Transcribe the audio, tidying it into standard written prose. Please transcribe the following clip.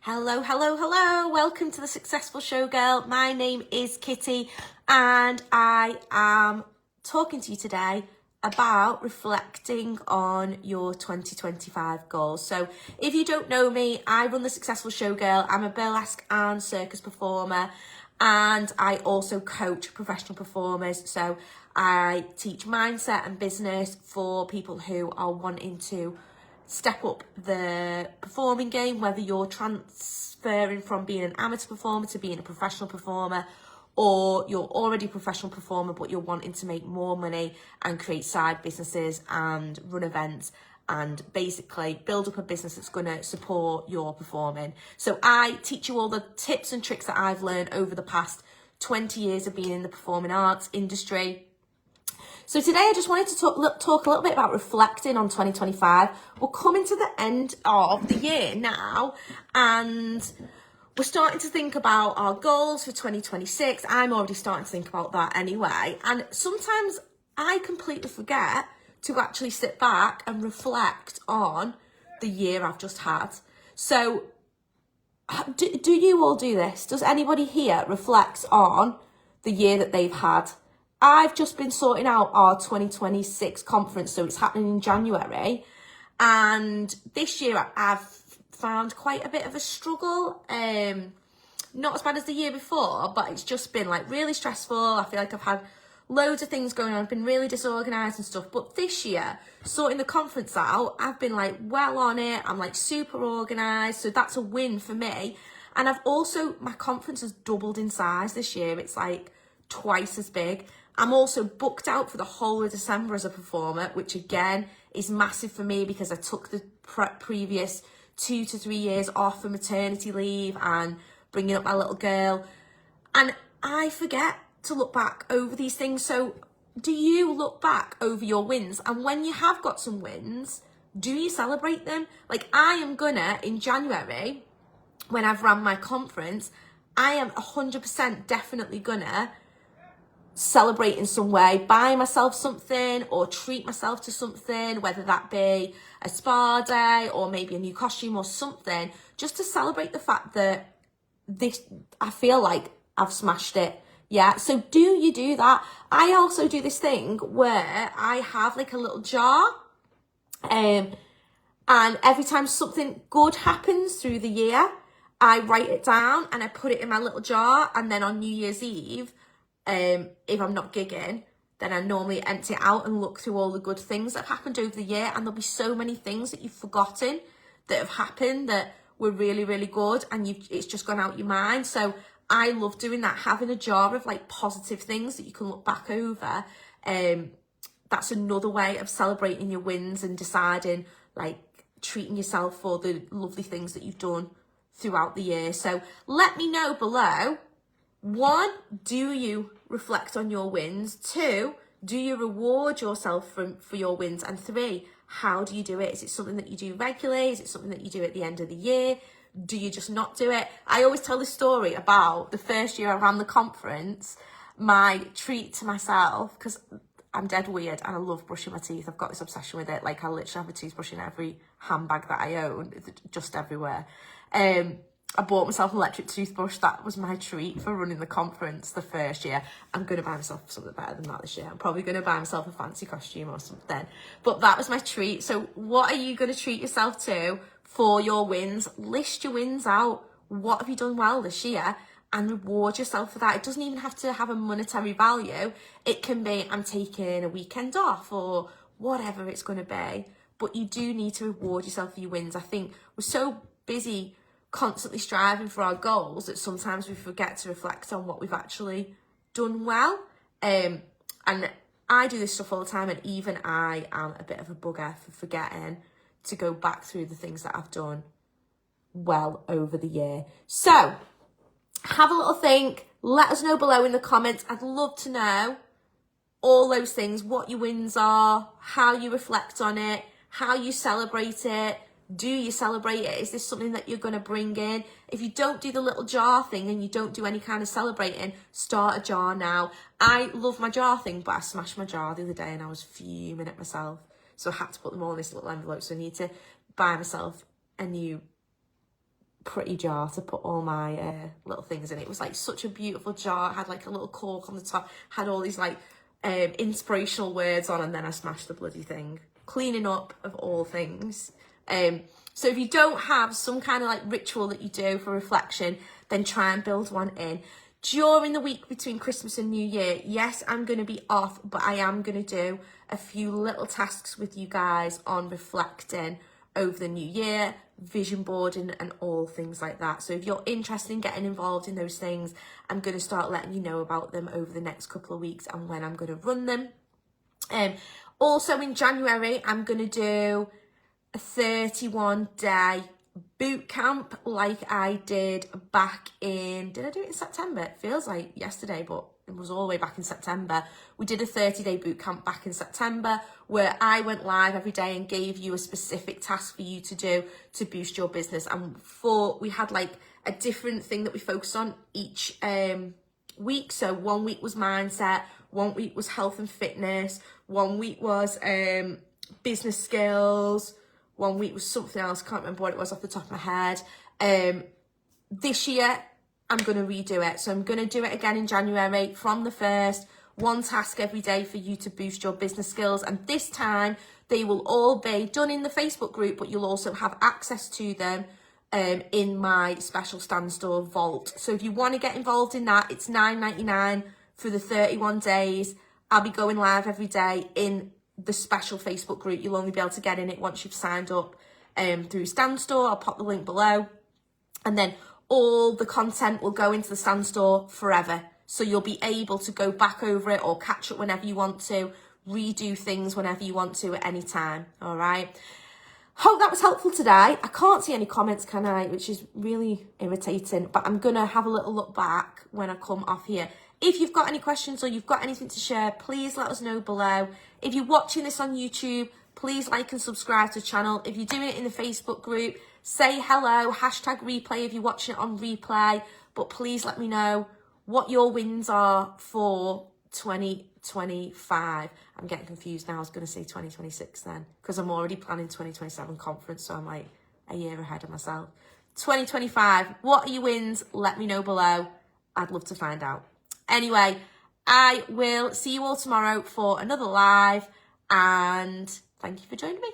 Hello, hello, hello. Welcome to the Successful Showgirl. My name is Kitty and I am talking to you today about reflecting on your 2025 goals. So if you don't know me, I run the Successful Showgirl. I'm a burlesque and circus performer and I also coach professional performers. So I teach mindset and business for people who are wanting to step up the performing game, whether you're transferring from being an amateur performer to being a professional performer, or you're already a professional performer but you're wanting to make more money and create side businesses and run events and basically build up a business that's going to support your performing. So I teach you all the tips and tricks that I've learned over the past 20 years of being in the performing arts industry. So today I just wanted to talk a little bit about reflecting on 2025. We're coming to the end of the year now and we're starting to think about our goals for 2026. I'm already starting to think about that anyway. And sometimes I completely forget to actually sit back and reflect on the year I've just had. So do you all do this? Does anybody here reflect on the year that they've had? I've just been sorting out our 2026 conference, so it's happening in January. And this year I've found quite a bit of a struggle. Not as bad as the year before, but it's just been like really stressful. I feel like I've had loads of things going on. I've been really disorganised and stuff. But this year, sorting the conference out, I've been like well on it. I'm like super organised. So that's a win for me. And I've also, my conference has doubled in size this year. It's like twice as big. I'm also booked out for the whole of December as a performer, which again is massive for me because I took the previous 2 to 3 years off for maternity leave and bringing up my little girl. And I forget to look back over these things. So do you look back over your wins? And when you have got some wins, do you celebrate them? Like I am gonna, in January, when I've run my conference, I am 100% definitely gonna celebrate in some way, buy myself something or treat myself to something, whether that be a spa day or maybe a new costume or something, just to celebrate the fact that I feel like I've smashed it. Yeah, so do you do that? I also do this thing where I have like a little jar and every time something good happens through the year, I write it down and I put it in my little jar, and then on New Year's Eve, if I'm not gigging, then I normally empty it out and look through all the good things that have happened over the year, and there'll be so many things that you've forgotten that have happened that were really, really good, and it's just gone out your mind. So I love doing that, having a jar of like positive things that you can look back over. That's another way of celebrating your wins and deciding, like, treating yourself for the lovely things that you've done throughout the year. So let me know below. 1, do you reflect on your wins? 2, do you reward yourself for your wins? And 3, how do you do it? Is it something that you do regularly? Is it something that you do at the end of the year? Do you just not do it? I always tell this story about the first year I ran the conference. My treat to myself, because I'm dead weird and I love brushing my teeth. I've got this obsession with it. Like I literally have a toothbrush in every handbag that I own, just everywhere. I bought myself an electric toothbrush. That was my treat for running the conference the first year. I'm going to buy myself something better than that this year. I'm probably going to buy myself a fancy costume or something. But that was my treat. So what are you going to treat yourself to for your wins? List your wins out. What have you done well this year? And reward yourself for that. It doesn't even have to have a monetary value. It can be, I'm taking a weekend off or whatever it's going to be. But you do need to reward yourself for your wins. I think we're so busy constantly striving for our goals that sometimes we forget to reflect on what we've actually done well. And I do this stuff all the time, and even I am a bit of a bugger for forgetting to go back through the things that I've done well over the year. So have a little think. Let us know below in the comments. I'd love to know all those things, what your wins are, how you reflect on it, how you celebrate it. Do you celebrate it? Is this something that you're going to bring in? If you don't do the little jar thing and you don't do any kind of celebrating, start a jar now. I love my jar thing, but I smashed my jar the other day and I was fuming at myself. So I had to put them all in this little envelope. So I need to buy myself a new pretty jar to put all my little things in. It was like such a beautiful jar. It had like a little cork on the top, had all these like inspirational words on, and then I smashed the bloody thing. Cleaning up of all things. So if you don't have some kind of like ritual that you do for reflection, then try and build one in. During the week between Christmas and New Year, yes, I'm going to be off, but I am going to do a few little tasks with you guys on reflecting over the new year, vision boarding and all things like that. So if you're interested in getting involved in those things, I'm going to start letting you know about them over the next couple of weeks and when I'm going to run them. Also in January, I'm going to do a 31-day boot camp like I did back in, did I do it in September? It feels like yesterday, but it was all the way back in September. We did a 30-day boot camp back in September where I went live every day and gave you a specific task for you to do to boost your business. And we had like a different thing that we focused on each week. So 1 week was mindset, 1 week was health and fitness, 1 week was business skills, 1 week was something else. Can't remember what it was off the top of my head. This year, I'm going to redo it. So I'm going to do it again in January from the 1st. One task every day for you to boost your business skills. And this time, they will all be done in the Facebook group, but you'll also have access to them in my special Stan Store vault. So if you want to get involved in that, it's $9.99 for the 31 days. I'll be going live every day in the special Facebook group. You'll only be able to get in it once you've signed up through Stan Store. I'll pop the link below. And then all the content will go into the Stan Store forever. So you'll be able to go back over it or catch it whenever you want to, redo things whenever you want to at any time. All right. Hope that was helpful today. I can't see any comments, can I? Which is really irritating, but I'm going to have a little look back when I come off here. If you've got any questions or you've got anything to share, please let us know below. If you're watching this on YouTube, please like and subscribe to the channel. If you're doing it in the Facebook group, say hello, #replay if you're watching it on replay. But please let me know what your wins are for 2025. I'm getting confused now. I was going to say 2026 then, because I'm already planning 2027 conference, so I'm like a year ahead of myself. 2025, what are your wins? Let me know below. I'd love to find out. Anyway, I will see you all tomorrow for another live, and thank you for joining me.